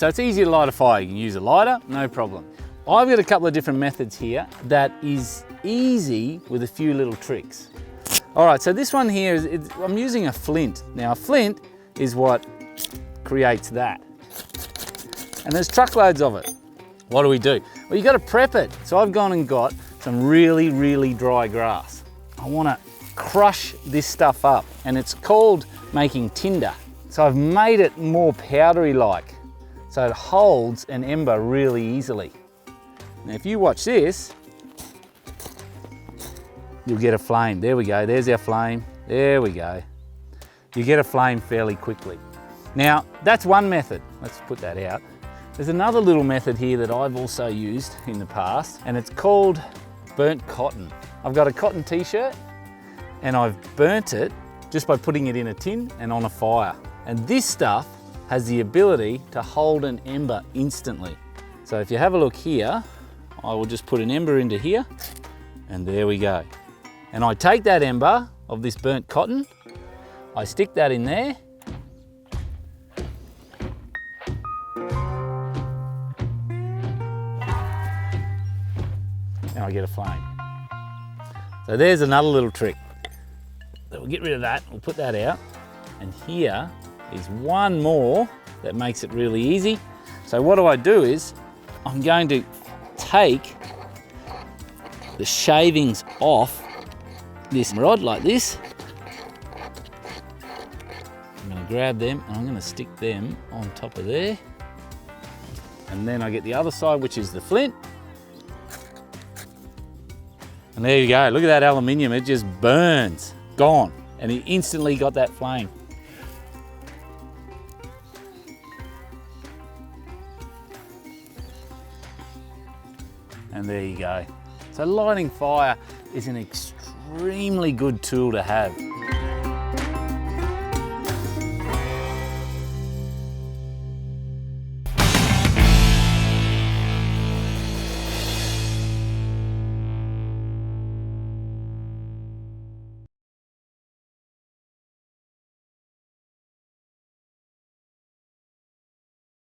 So it's easy to light a fire. You can use a lighter, no problem. I've got a couple of different methods here that is easy with a few little tricks. All right, so this one here is, I'm using a flint. Now a flint is what creates that. And there's truckloads of it. What do? Well, you got to prep it. So I've gone and got some really, really dry grass. I want to crush this stuff up, and it's called making tinder. So I've made it more powdery like, so it holds an ember really easily. Now if you watch this, you'll get a flame. There we go, there's our flame. There we go. You get a flame fairly quickly. Now that's one method. Let's put that out. There's another little method here that I've also used in the past, and it's called burnt cotton. I've got a cotton t-shirt and I've burnt it just by putting it in a tin and on a fire. And this stuff has the ability to hold an ember instantly. So if you have a look here, I will just put an ember into here, and there we go. And I take that ember of this burnt cotton, I stick that in there, and I get a flame. So there's another little trick. So we'll get rid of that, we'll put that out, and here is one more that makes it really easy. So what I do is, I'm going to take the shavings off this rod like this. I'm going to grab them and I'm going to stick them on top of there. And then I get the other side, which is the flint. And there you go, look at that aluminium, it just burns, gone. And it instantly got that flame. And there you go. So lighting fire is an extremely good tool to have.